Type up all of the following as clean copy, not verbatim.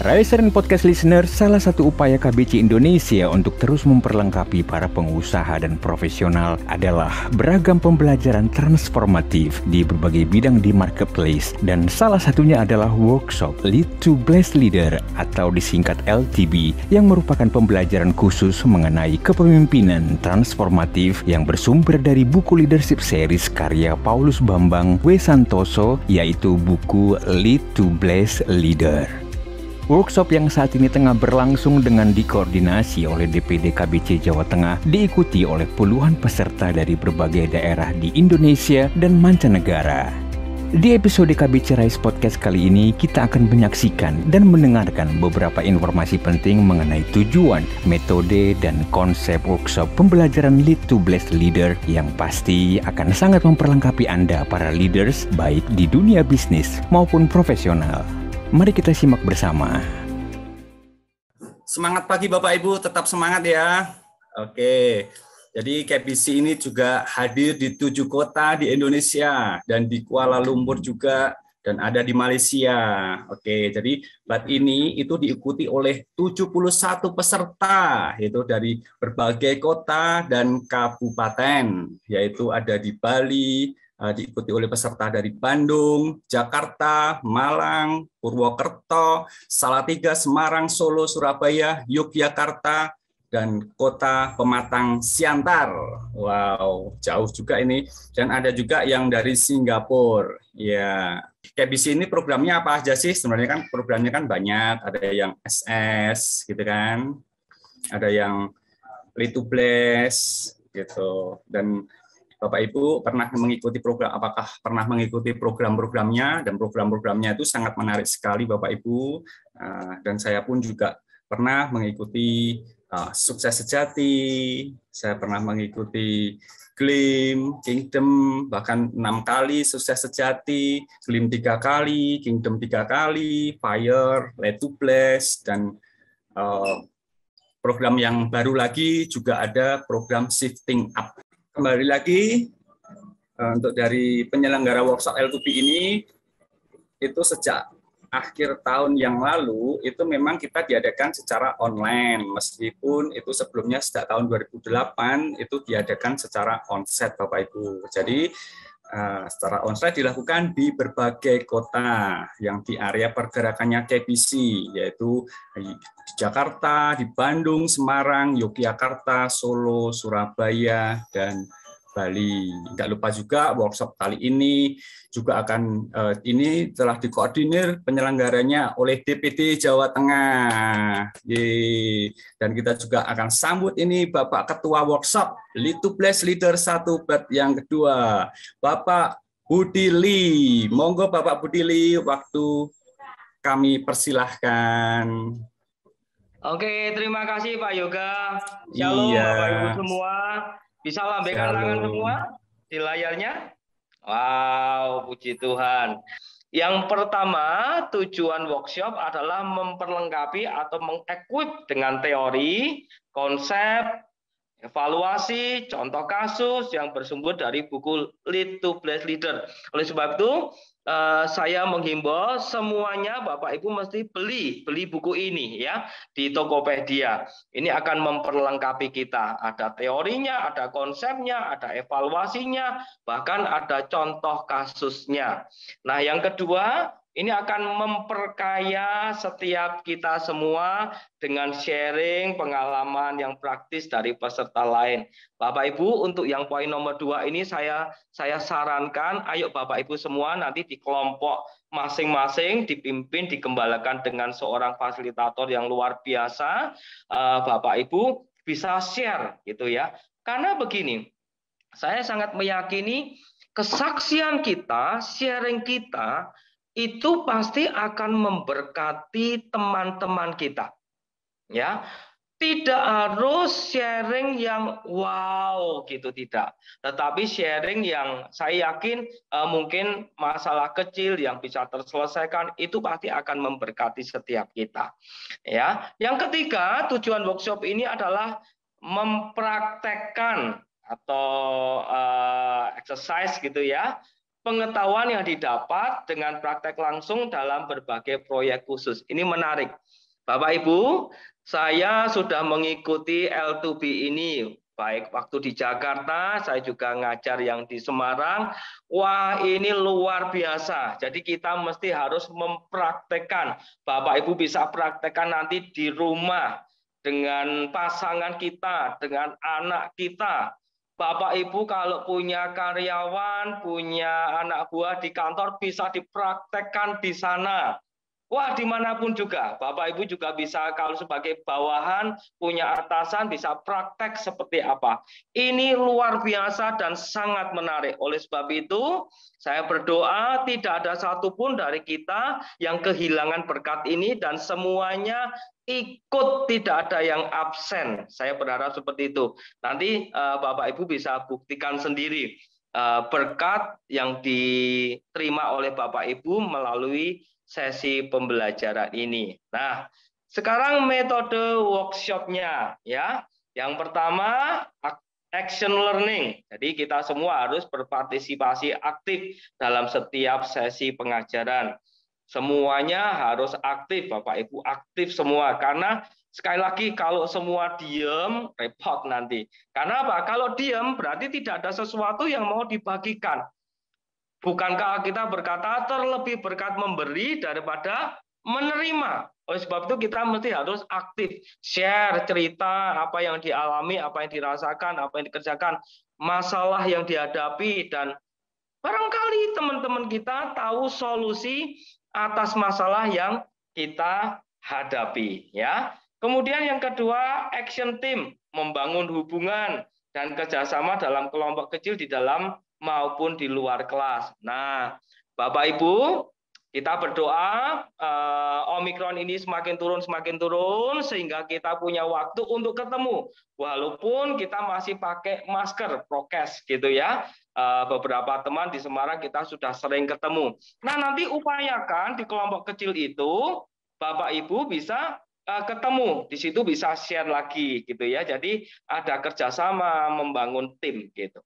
Rise Podcast Listener, salah satu upaya KBC Indonesia untuk terus memperlengkapi para pengusaha dan profesional adalah beragam pembelajaran transformatif di berbagai bidang di marketplace, dan salah satunya adalah workshop Lead to Blessed Leader atau disingkat LTB, yang merupakan pembelajaran khusus mengenai kepemimpinan transformatif yang bersumber dari buku leadership series karya Paulus Bambang W. Santoso, yaitu buku Lead to Blessed Leader. Workshop yang saat ini tengah berlangsung dengan dikoordinasi oleh DPD KBC Jawa Tengah diikuti oleh puluhan peserta dari berbagai daerah di Indonesia dan mancanegara. Di episode KBC Rise Podcast kali ini, kita akan menyaksikan dan mendengarkan beberapa informasi penting mengenai tujuan, metode, dan konsep workshop pembelajaran Lead to Blessed Leader yang pasti akan sangat memperlengkapi Anda para leaders baik di dunia bisnis maupun profesional. Mari kita simak bersama. Semangat pagi Bapak Ibu, tetap semangat ya. Oke, jadi KBC ini juga hadir di 7 kota di Indonesia dan di Kuala Lumpur juga, dan ada di Malaysia. Oke, jadi bat ini itu diikuti oleh 71 peserta, yaitu dari berbagai kota dan kabupaten, yaitu ada di Bali, diikuti oleh peserta dari Bandung, Jakarta, Malang, Purwokerto, Salatiga, Semarang, Solo, Surabaya, Yogyakarta, dan Kota Pematang Siantar. Wow, jauh juga ini. Dan ada juga yang dari Singapura. Ya, KBC ini programnya apa aja sih? Sebenarnya kan programnya kan banyak. Ada yang SS, gitu kan. Ada yang Lead to Bless, gitu. Dan Bapak Ibu pernah mengikuti program, apakah pernah mengikuti program-programnya, dan program-programnya itu sangat menarik sekali Bapak Ibu, dan saya pun juga pernah mengikuti Sukses Sejati, saya pernah mengikuti Glim, Kingdom, bahkan 6 kali Sukses Sejati, Glim 3 kali, Kingdom 3 kali, Fire, Lead to Bless, dan program yang baru lagi juga ada program Shifting Up. Kembali lagi untuk dari penyelenggara workshop L2B ini, itu sejak akhir tahun yang lalu itu memang kita diadakan secara online, meskipun itu sebelumnya sejak tahun 2008 itu diadakan secara onsite Bapak Ibu. Jadi secara onsite dilakukan di berbagai kota yang di area pergerakannya KBC, yaitu di Jakarta, di Bandung, Semarang, Yogyakarta, Solo, Surabaya, dan Bali. Tidak lupa juga workshop kali ini juga akan ini telah dikoordinir penyelenggaranya oleh DPD Jawa Tengah. Yeay. Dan kita juga akan sambut ini Bapak Ketua Workshop Lead to Blessed Leader 1 bat yang kedua, Bapak Budi Lee. Monggo Bapak Budi Lee, waktu kami persilahkan. Oke, terima kasih Pak Yoga. Shalom Iya. Bapak Ibu semua. Bisa lambaikan tangan semua di layarnya? Wow, puji Tuhan. Yang pertama, tujuan workshop adalah memperlengkapi atau mengequip dengan teori, konsep, evaluasi, contoh kasus yang bersumber dari buku Lead to Blessed Leader. Oleh sebab itu, saya menghimbau semuanya Bapak Ibu mesti beli buku ini ya di Tokopedia. Ini akan memperlengkapi kita. Ada teorinya, ada konsepnya, ada evaluasinya, bahkan ada contoh kasusnya. Nah, yang kedua, ini akan memperkaya setiap kita semua dengan sharing pengalaman yang praktis dari peserta lain. Bapak Ibu, untuk yang poin nomor 2 ini saya sarankan, ayo Bapak Ibu semua nanti di kelompok masing-masing dipimpin, digembalakan dengan seorang fasilitator yang luar biasa. Bapak Ibu bisa share gitu ya. Karena begini, saya sangat meyakini kesaksian kita, sharing kita, itu pasti akan memberkati teman-teman kita. Ya, tidak harus sharing yang wow gitu, tidak. Tetapi sharing yang saya yakin mungkin masalah kecil yang bisa terselesaikan itu pasti akan memberkati setiap kita. Ya, yang ketiga, tujuan workshop ini adalah mempraktekkan atau exercise gitu ya, pengetahuan yang didapat dengan praktek langsung dalam berbagai proyek khusus. Ini menarik. Bapak Ibu, saya sudah mengikuti L2B ini, baik waktu di Jakarta, saya juga ngajar yang di Semarang. Wah, ini luar biasa. Jadi kita mesti harus mempraktekkan. Bapak Ibu bisa praktekkan nanti di rumah dengan pasangan kita, dengan anak kita. Bapak Ibu kalau punya karyawan, punya anak buah di kantor bisa dipraktekkan di sana. Wah, dimanapun juga. Bapak Ibu juga bisa kalau sebagai bawahan, punya atasan, bisa praktek seperti apa. Ini luar biasa dan sangat menarik. Oleh sebab itu, saya berdoa tidak ada satupun dari kita yang kehilangan berkat ini dan semuanya ikut, tidak ada yang absen. Saya berharap seperti itu. Nanti Bapak Ibu bisa buktikan sendiri berkat yang diterima oleh Bapak Ibu melalui sesi pembelajaran ini. Nah, sekarang metode workshopnya ya. Yang pertama action learning. Jadi kita semua harus berpartisipasi aktif dalam setiap sesi pengajaran. Semuanya harus aktif, Bapak Ibu, aktif semua. Karena sekali lagi kalau semua diem, repot nanti. Karena apa? Kalau diem berarti tidak ada sesuatu yang mau dibagikan. Bukankah kita berkata terlebih berkat memberi daripada menerima? Oleh sebab itu kita mesti harus aktif, share cerita apa yang dialami, apa yang dirasakan, apa yang dikerjakan, masalah yang dihadapi, dan barangkali teman-teman kita tahu solusi atas masalah yang kita hadapi. Ya. Kemudian yang kedua, action team, membangun hubungan dan kerjasama dalam kelompok kecil di dalam maupun di luar kelas. Nah, Bapak Ibu, kita berdoa Omikron ini semakin turun sehingga kita punya waktu untuk ketemu. Walaupun kita masih pakai masker, prokes gitu ya. Beberapa teman di Semarang kita sudah sering ketemu. Nah, nanti upayakan di kelompok kecil itu Bapak Ibu bisa ketemu, di situ bisa share lagi gitu ya. Jadi ada kerjasama membangun tim gitu.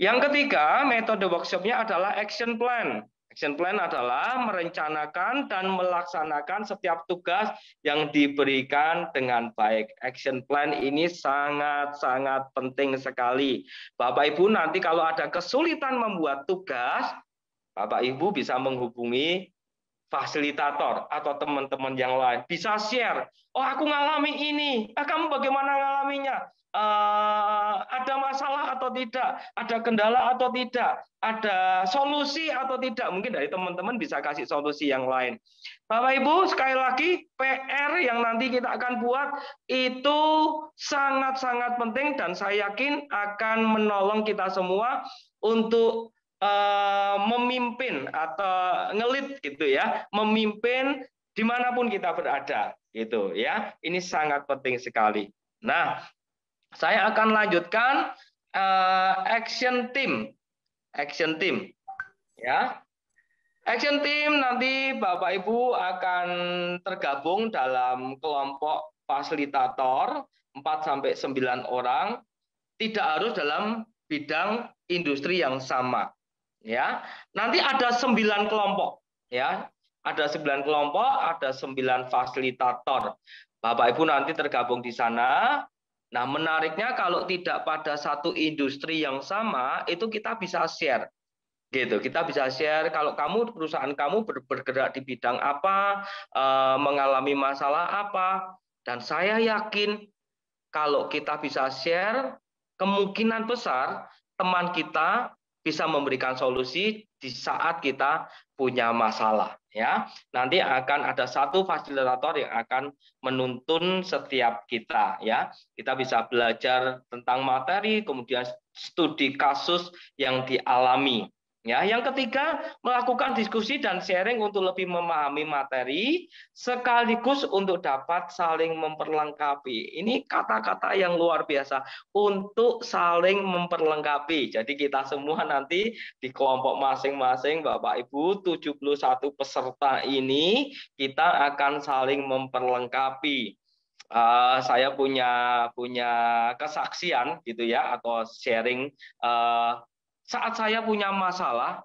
Yang ketiga, metode workshopnya adalah action plan. Action plan adalah merencanakan dan melaksanakan setiap tugas yang diberikan dengan baik. Action plan ini sangat-sangat penting sekali. Bapak Ibu nanti kalau ada kesulitan membuat tugas, Bapak Ibu bisa menghubungi fasilitator atau teman-teman yang lain. Bisa share, oh aku ngalami ini, kamu bagaimana ngalaminya? Ada masalah atau tidak, ada kendala atau tidak, ada solusi atau tidak, mungkin dari teman-teman bisa kasih solusi yang lain. Bapak Ibu, sekali lagi PR yang nanti kita akan buat itu sangat-sangat penting dan saya yakin akan menolong kita semua untuk memimpin atau ngelit gitu ya, memimpin dimanapun kita berada gitu ya. Ini sangat penting sekali. Nah, saya akan lanjutkan action team. Action team. Ya. Action team nanti Bapak Ibu akan tergabung dalam kelompok fasilitator 4 sampai 9 orang. Tidak harus dalam bidang industri yang sama. Ya. Nanti ada 9 kelompok, ya. Ada 9 kelompok, ada 9 fasilitator. Bapak Ibu nanti tergabung di sana. Nah, menariknya kalau tidak pada satu industri yang sama, itu kita bisa share. Gitu, kita bisa share kalau perusahaan kamu bergerak di bidang apa, mengalami masalah apa, dan saya yakin kalau kita bisa share, kemungkinan besar teman kita bisa memberikan solusi di saat kita punya masalah. Ya, nanti akan ada satu fasilitator yang akan menuntun setiap kita. Ya, kita bisa belajar tentang materi, kemudian studi kasus yang dialami. Ya, yang ketiga, melakukan diskusi dan sharing untuk lebih memahami materi sekaligus untuk dapat saling memperlengkapi. Ini kata-kata yang luar biasa, untuk saling memperlengkapi. Jadi kita semua nanti di kelompok masing-masing Bapak Ibu 71 peserta ini kita akan saling memperlengkapi. Saya punya kesaksian gitu ya, atau sharing saat saya punya masalah,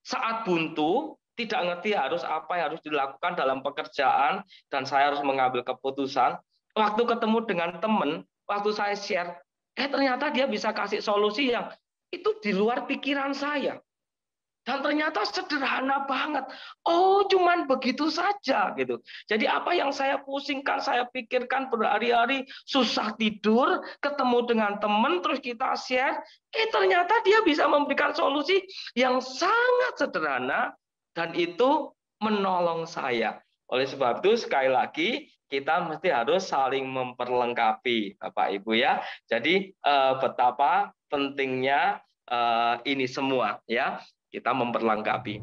saat buntu, tidak ngerti harus apa yang harus dilakukan dalam pekerjaan, dan saya harus mengambil keputusan. Waktu ketemu dengan teman, waktu saya share, ternyata dia bisa kasih solusi yang itu di luar pikiran saya. Dan ternyata sederhana banget. Oh, cuman begitu saja gitu. Jadi apa yang saya pusingkan, saya pikirkan berhari-hari, susah tidur, ketemu dengan teman, terus kita share, ternyata dia bisa memberikan solusi yang sangat sederhana, dan itu menolong saya. Oleh sebab itu, sekali lagi, kita mesti harus saling memperlengkapi, Bapak Ibu ya. Jadi betapa pentingnya ini semua ya. Kita memperlengkapi.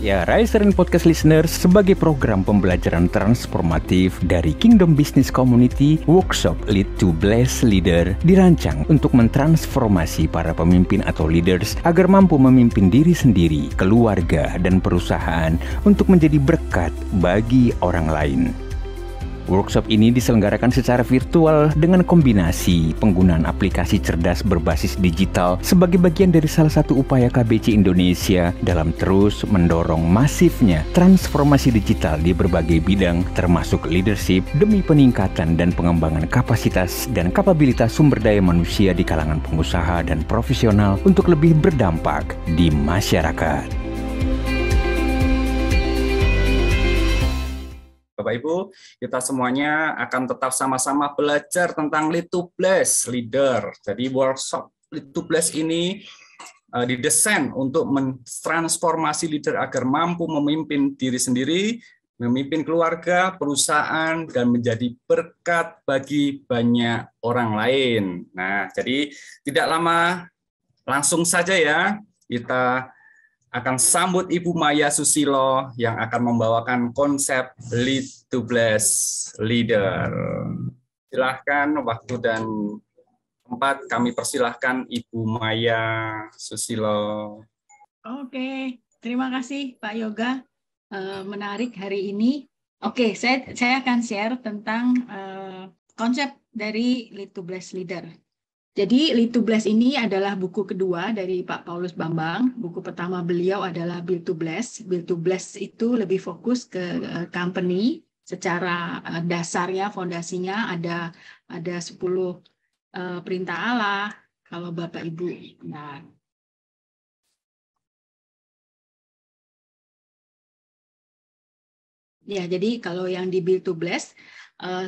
Ya, Rise and Podcast Listeners, sebagai program pembelajaran transformatif dari Kingdom Business Community, workshop Lead to Bless Leader dirancang untuk mentransformasi para pemimpin atau leaders agar mampu memimpin diri sendiri, keluarga, dan perusahaan untuk menjadi berkat bagi orang lain. Workshop ini diselenggarakan secara virtual dengan kombinasi penggunaan aplikasi cerdas berbasis digital sebagai bagian dari salah satu upaya KBC Indonesia dalam terus mendorong masifnya transformasi digital di berbagai bidang termasuk leadership demi peningkatan dan pengembangan kapasitas dan kapabilitas sumber daya manusia di kalangan pengusaha dan profesional untuk lebih berdampak di masyarakat. Bapak Ibu, kita semuanya akan tetap sama-sama belajar tentang Lead to Bless Leader. Jadi workshop Lead to Bless ini didesain untuk mentransformasi leader agar mampu memimpin diri sendiri, memimpin keluarga, perusahaan, dan menjadi berkat bagi banyak orang lain. Nah, jadi tidak lama, langsung saja ya, kita akan sambut Ibu Maya Susilo yang akan membawakan konsep Lead to Bless Leader. Silahkan waktu dan tempat kami persilahkan Ibu Maya Susilo. Oke, terima kasih Pak Yoga. Menarik hari ini. Oke, saya akan share tentang konsep dari Lead to Bless Leader. Jadi Lead to Bless ini adalah buku kedua dari Pak Paulus Bambang. Buku pertama beliau adalah Build to Bless. Build to Bless itu lebih fokus ke company. Secara dasarnya, fondasinya ada 10 perintah Allah. Kalau Bapak Ibu, nah, ya, jadi kalau yang di Build to Bless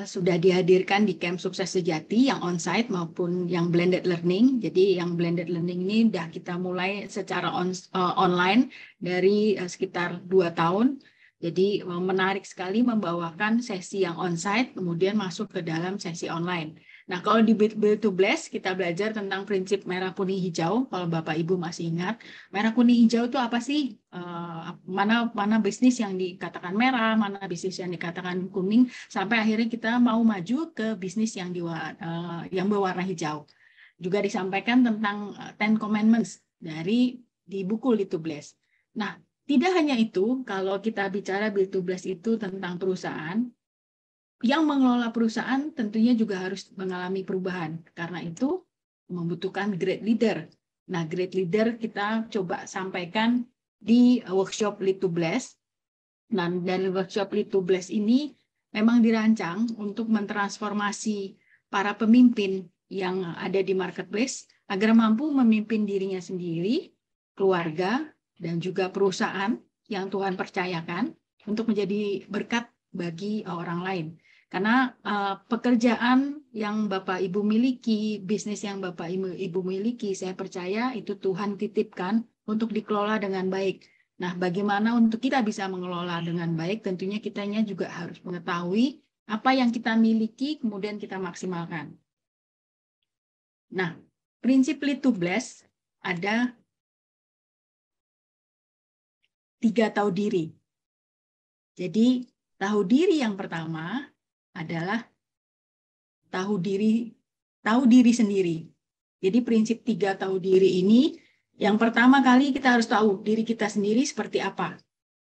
sudah dihadirkan di Camp Sukses Sejati yang on-site maupun yang blended learning. Jadi yang blended learning ini sudah kita mulai secara online dari sekitar 2 tahun. Jadi menarik sekali membawakan sesi yang on-site kemudian masuk ke dalam sesi online. Nah, kalau di Build to Bless kita belajar tentang prinsip merah, kuning, hijau. Kalau Bapak Ibu masih ingat, merah, kuning, hijau itu apa sih? Mana bisnis yang dikatakan merah, mana bisnis yang dikatakan kuning, sampai akhirnya kita mau maju ke bisnis yang berwarna hijau. Juga disampaikan tentang 10 Commandments di buku Lead to Bless. Nah, tidak hanya itu, kalau kita bicara Build to Bless itu tentang perusahaan, yang mengelola perusahaan tentunya juga harus mengalami perubahan. Karena itu membutuhkan great leader. Nah, great leader kita coba sampaikan di workshop Lead to Bless. Nah, dari workshop Lead to Bless ini memang dirancang untuk mentransformasi para pemimpin yang ada di marketplace agar mampu memimpin dirinya sendiri, keluarga, dan juga perusahaan yang Tuhan percayakan untuk menjadi berkat bagi orang lain. Karena pekerjaan yang Bapak Ibu miliki, bisnis yang Bapak Ibu miliki, saya percaya itu Tuhan titipkan untuk dikelola dengan baik. Nah, bagaimana untuk kita bisa mengelola dengan baik, tentunya kitanya juga harus mengetahui apa yang kita miliki, kemudian kita maksimalkan. Nah, prinsip Lead to Bless ada 3 tahu diri. Jadi, tahu diri yang pertama adalah tahu diri sendiri. Jadi prinsip 3 tahu diri ini, yang pertama kali kita harus tahu diri kita sendiri seperti apa.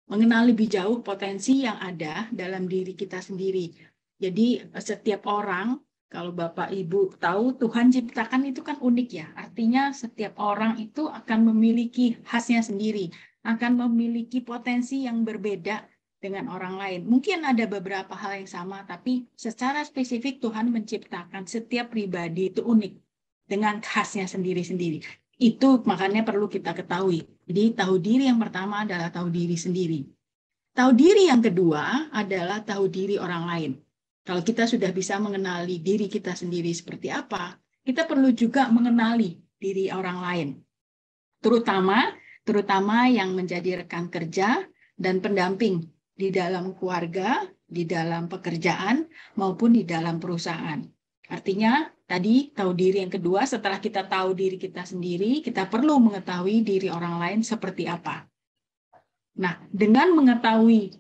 mengenal lebih jauh potensi yang ada dalam diri kita sendiri. Jadi setiap orang, kalau Bapak Ibu tahu, Tuhan ciptakan itu kan unik ya. Artinya setiap orang itu akan memiliki khasnya sendiri, akan memiliki potensi yang berbeda dengan orang lain. Mungkin ada beberapa hal yang sama, tapi secara spesifik Tuhan menciptakan setiap pribadi itu unik dengan khasnya sendiri-sendiri. Itu makanya perlu kita ketahui. Jadi tahu diri yang pertama adalah tahu diri sendiri. Tahu diri yang kedua adalah tahu diri orang lain. Kalau kita sudah bisa mengenali diri kita sendiri seperti apa, kita perlu juga mengenali diri orang lain. Terutama yang menjadi rekan kerja dan pendamping di dalam keluarga, di dalam pekerjaan, maupun di dalam perusahaan. Artinya, tadi tahu diri yang kedua, setelah kita tahu diri kita sendiri, kita perlu mengetahui diri orang lain seperti apa. Nah, dengan mengetahui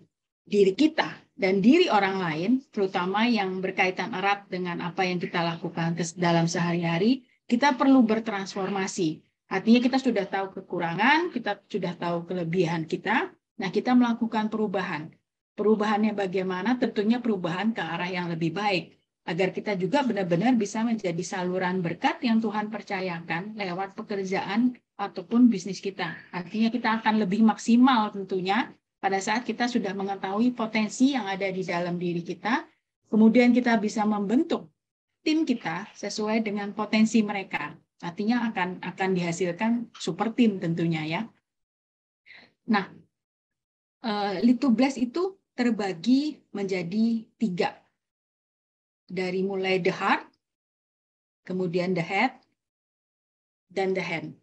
diri kita dan diri orang lain, terutama yang berkaitan erat dengan apa yang kita lakukan dalam sehari-hari, kita perlu bertransformasi. Artinya kita sudah tahu kekurangan, kita sudah tahu kelebihan kita, nah kita melakukan perubahan. Perubahannya bagaimana? Tentunya perubahan ke arah yang lebih baik. Agar kita juga benar-benar bisa menjadi saluran berkat yang Tuhan percayakan lewat pekerjaan ataupun bisnis kita. Artinya kita akan lebih maksimal tentunya pada saat kita sudah mengetahui potensi yang ada di dalam diri kita, kemudian kita bisa membentuk tim kita sesuai dengan potensi mereka. Artinya akan dihasilkan super tim tentunya ya. Nah, Lead to Bless itu terbagi menjadi 3. Dari mulai the heart, kemudian the head, dan the hand.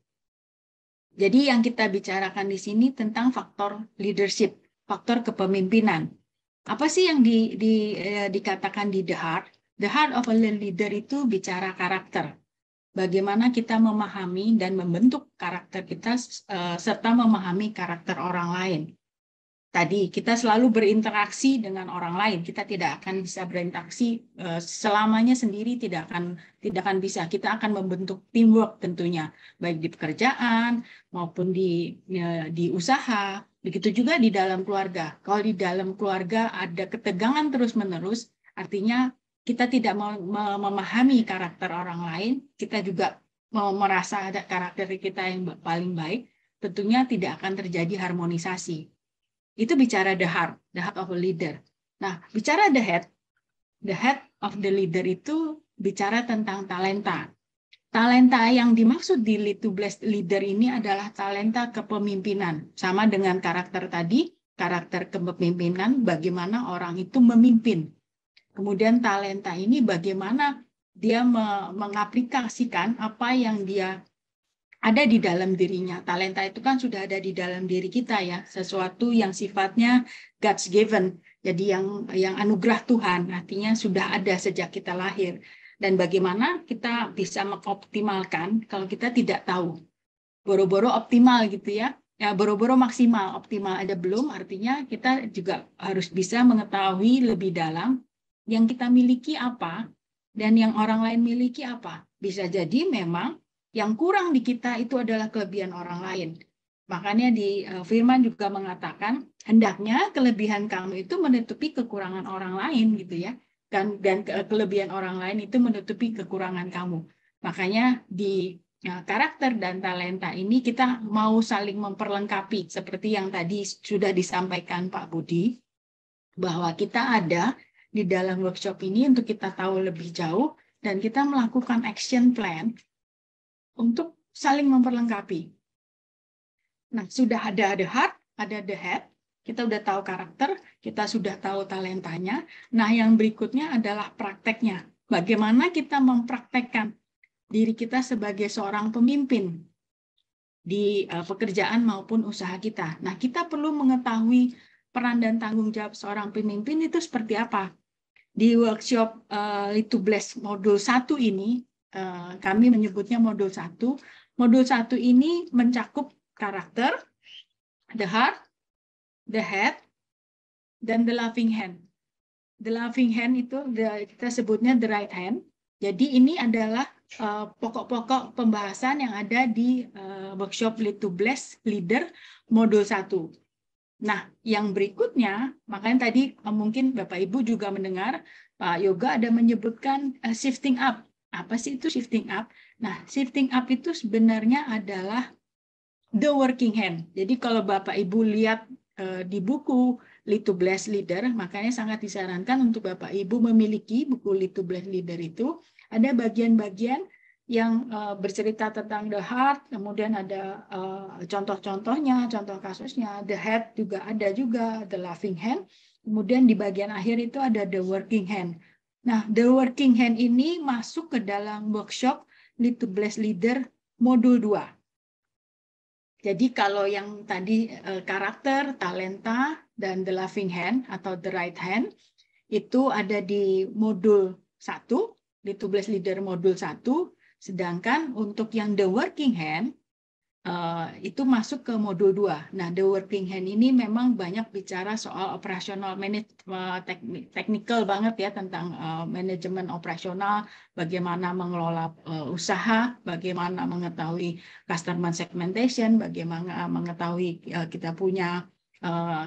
Jadi yang kita bicarakan di sini tentang faktor leadership, faktor kepemimpinan. Apa sih yang dikatakan di the heart? The heart of a leader itu bicara karakter. Bagaimana kita memahami dan membentuk karakter kita serta memahami karakter orang lain. Tadi kita selalu berinteraksi dengan orang lain. Kita tidak akan bisa berinteraksi selamanya sendiri, tidak akan bisa. Kita akan membentuk teamwork tentunya, baik di pekerjaan maupun di usaha. Begitu juga di dalam keluarga. Kalau di dalam keluarga ada ketegangan terus-menerus, artinya kita tidak memahami karakter orang lain, kita juga merasa ada karakter kita yang paling baik, tentunya tidak akan terjadi harmonisasi. Itu bicara the heart of a leader. Nah, bicara the head of the leader itu bicara tentang talenta. Talenta yang dimaksud di Lead to Bless leader ini adalah talenta kepemimpinan. Sama dengan karakter tadi, karakter kepemimpinan, bagaimana orang itu memimpin. Kemudian talenta ini bagaimana dia mengaplikasikan apa yang dia ada di dalam dirinya. Talenta itu kan sudah ada di dalam diri kita ya, sesuatu yang sifatnya God's given, jadi yang anugerah Tuhan, artinya sudah ada sejak kita lahir. Dan bagaimana kita bisa mengoptimalkan kalau kita tidak tahu. Boro-boro optimal gitu ya. Ya, boro-boro maksimal, optimal ada belum, artinya kita juga harus bisa mengetahui lebih dalam yang kita miliki apa dan yang orang lain miliki apa. Bisa jadi memang yang kurang di kita itu adalah kelebihan orang lain. Makanya di firman juga mengatakan, hendaknya kelebihan kamu itu menutupi kekurangan orang lain gitu ya. Dan kelebihan orang lain itu menutupi kekurangan kamu. Makanya di karakter dan talenta ini kita mau saling memperlengkapi. Seperti yang tadi sudah disampaikan Pak Budi, bahwa kita ada di dalam workshop ini untuk kita tahu lebih jauh dan kita melakukan action plan untuk saling memperlengkapi. Nah, sudah ada the heart, ada the head, kita sudah tahu karakter, kita sudah tahu talentanya. Nah, yang berikutnya adalah prakteknya. Bagaimana kita mempraktekkan diri kita sebagai seorang pemimpin di pekerjaan maupun usaha kita. Nah, kita perlu mengetahui peran dan tanggung jawab seorang pemimpin itu seperti apa. Di workshop Lead to Bless modul 1 ini, kami menyebutnya modul 1. Modul 1 ini mencakup karakter, the heart, the head, dan the loving hand. The loving hand itu kita sebutnya the right hand. Jadi ini adalah pokok-pokok pembahasan yang ada di workshop Lead to Bless Leader modul 1. Nah, yang berikutnya, makanya tadi mungkin Bapak Ibu juga mendengar Pak Yoga ada menyebutkan shifting up. Apa sih itu shifting up? Nah, shifting up itu sebenarnya adalah the working hand. Jadi kalau Bapak Ibu lihat di buku Lead to Blessed Leader, makanya sangat disarankan untuk Bapak Ibu memiliki buku Lead to Blessed Leader itu. Ada bagian-bagian yang bercerita tentang the heart, kemudian ada contoh-contohnya, contoh kasusnya, the head juga ada juga, the loving hand, kemudian di bagian akhir itu ada the working hand. Nah, the working hand ini masuk ke dalam workshop Lead to Blessed Leader modul 2. Jadi kalau yang tadi karakter, talenta, dan the loving hand atau the right hand, itu ada di modul 1, Lead to Blessed Leader modul 1, sedangkan untuk yang the working hand, itu masuk ke modul 2. Nah, the working hand ini memang banyak bicara soal operasional, technical banget ya, tentang manajemen operasional, bagaimana mengelola usaha, bagaimana mengetahui customer segmentation, bagaimana mengetahui kita punya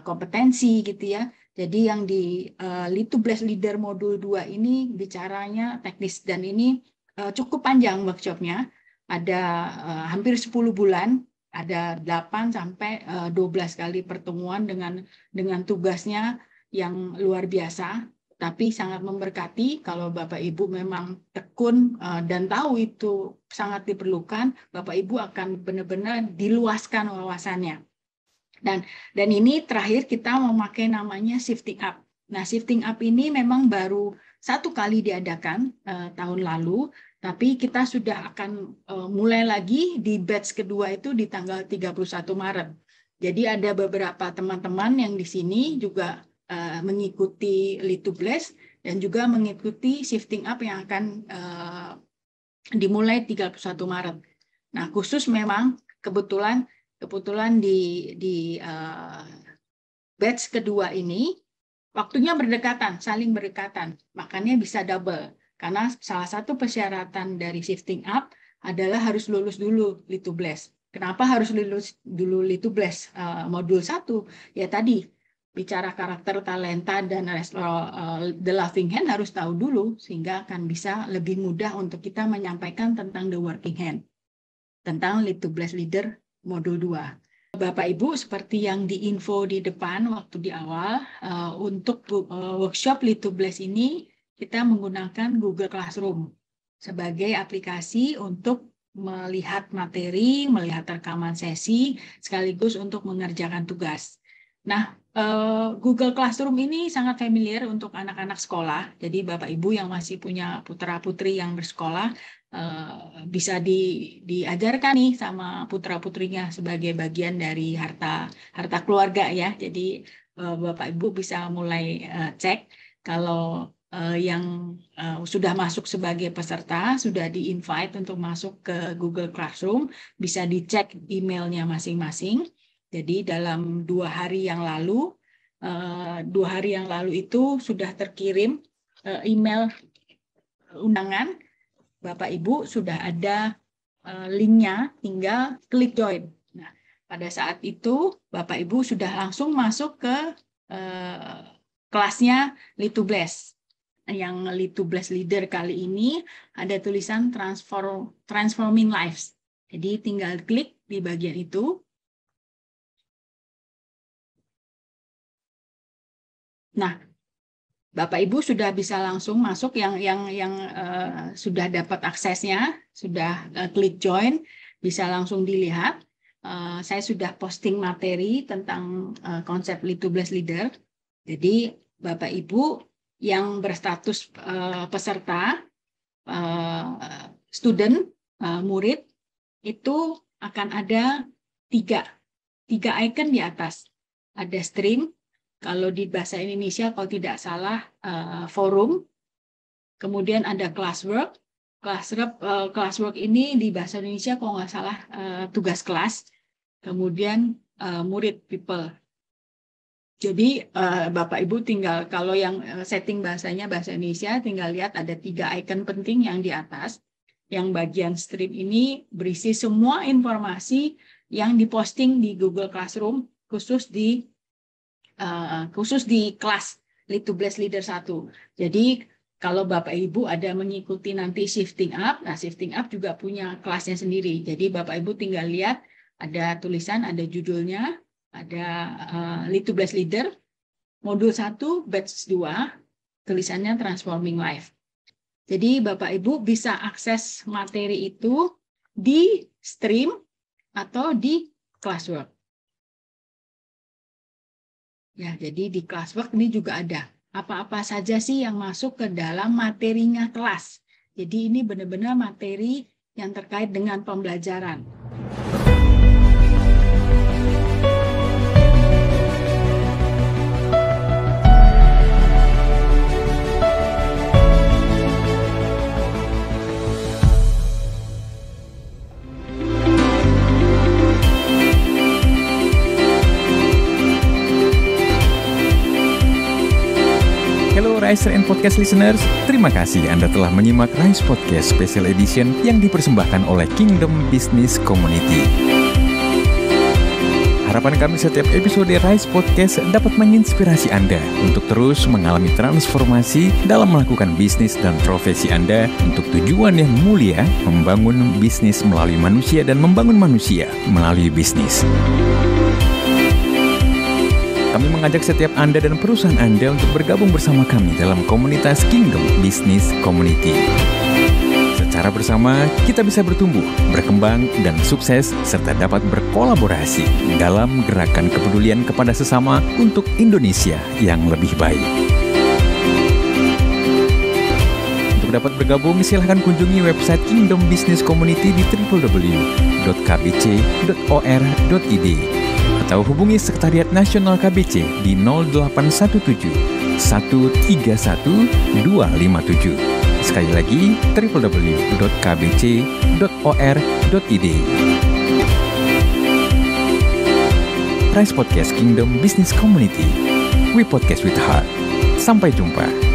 kompetensi gitu ya. Jadi yang di Lead to Blessed Leader modul 2 ini bicaranya teknis, dan ini cukup panjang workshopnya. Ada hampir 10 bulan, ada 8 sampai 12 kali pertemuan dengan tugasnya yang luar biasa, tapi sangat memberkati. Kalau Bapak Ibu memang tekun dan tahu itu sangat diperlukan, Bapak Ibu akan benar-benar diluaskan wawasannya. Dan ini terakhir kita memakai namanya shifting up. Nah, shifting up ini memang baru 1 kali diadakan tahun lalu, tapi kita sudah akan mulai lagi di batch kedua itu di tanggal 31 Maret. Jadi ada beberapa teman-teman yang di sini juga mengikuti Lead to Bless dan juga mengikuti shifting up yang akan dimulai 31 Maret. Nah, khusus memang kebetulan di batch kedua ini waktunya berdekatan, saling berdekatan, makanya bisa double. Karena salah satu persyaratan dari shifting up adalah harus lulus dulu Lead to Bless. Kenapa harus lulus dulu Lead to Bless modul 1? Ya tadi, bicara karakter, talenta, dan the loving hand harus tahu dulu, sehingga akan bisa lebih mudah untuk kita menyampaikan tentang the working hand, tentang Lead to Bless Leader modul 2. Bapak Ibu, seperti yang diinfo di depan waktu di awal, untuk workshop Lead to Bless ini kita menggunakan Google Classroom sebagai aplikasi untuk melihat materi, melihat rekaman sesi, sekaligus untuk mengerjakan tugas. Nah, Google Classroom ini sangat familiar untuk anak-anak sekolah. Jadi Bapak Ibu yang masih punya putra-putri yang bersekolah, bisa diajarkan nih sama putra-putrinya sebagai bagian dari harta keluarga ya. Jadi Bapak Ibu bisa mulai cek kalau yang sudah masuk sebagai peserta, sudah di-invite untuk masuk ke Google Classroom, bisa dicek emailnya masing-masing. Jadi dalam 2 hari yang lalu, 2 hari yang lalu itu sudah terkirim email undangan. Bapak Ibu sudah ada linknya, tinggal klik join. Nah, pada saat itu Bapak Ibu sudah langsung masuk ke kelasnya Lead to Bless. Yang Lead to Bless Leader kali ini ada tulisan Transforming Lives. Jadi tinggal klik di bagian itu. Nah, Bapak Ibu sudah bisa langsung masuk yang sudah dapat aksesnya, sudah klik join, bisa langsung dilihat. Saya sudah posting materi tentang konsep Lead to Bless Leader. Jadi Bapak Ibu yang berstatus peserta, student, murid, itu akan ada tiga icon di atas. Ada stream. Kalau di bahasa Indonesia, kalau tidak salah, forum. Kemudian ada classwork. Classwork ini di bahasa Indonesia kalau nggak salah tugas kelas. Kemudian murid, people. Jadi Bapak Ibu tinggal, kalau yang setting bahasanya bahasa Indonesia, tinggal lihat ada 3 icon penting yang di atas. Yang bagian stream ini berisi semua informasi yang diposting di Google Classroom, khusus di khusus di kelas Lead to Blast Leader 1. Jadi kalau Bapak Ibu ada mengikuti nanti Shifting Up, nah Shifting Up juga punya kelasnya sendiri. Jadi Bapak Ibu tinggal lihat ada tulisan, ada judulnya, ada Lead to Blast Leader, modul 1, batch 2, tulisannya Transforming Life. Jadi Bapak Ibu bisa akses materi itu di stream atau di classwork. Ya, jadi di classwork ini juga ada. Apa-apa saja sih yang masuk ke dalam materinya kelas. Jadi ini benar-benar materi yang terkait dengan pembelajaran. Riser and Podcast listeners, terima kasih Anda telah menyimak Rise Podcast Special Edition yang dipersembahkan oleh Kingdom Business Community. Harapan kami setiap episode Rise Podcast dapat menginspirasi Anda untuk terus mengalami transformasi dalam melakukan bisnis dan profesi Anda untuk tujuan yang mulia, membangun bisnis melalui manusia dan membangun manusia melalui bisnis. Kami mengajak setiap Anda dan perusahaan Anda untuk bergabung bersama kami dalam komunitas Kingdom Business Community. Secara bersama, kita bisa bertumbuh, berkembang, dan sukses, serta dapat berkolaborasi dalam gerakan kepedulian kepada sesama untuk Indonesia yang lebih baik. Untuk dapat bergabung, silahkan kunjungi website Kingdom Business Community di www.kbc.or.id. Atau hubungi Sekretariat Nasional KBC di 0817 131 257. Sekali lagi, www.kbc.or.id. Rise Podcast Kingdom Business Community. We podcast with heart. Sampai jumpa.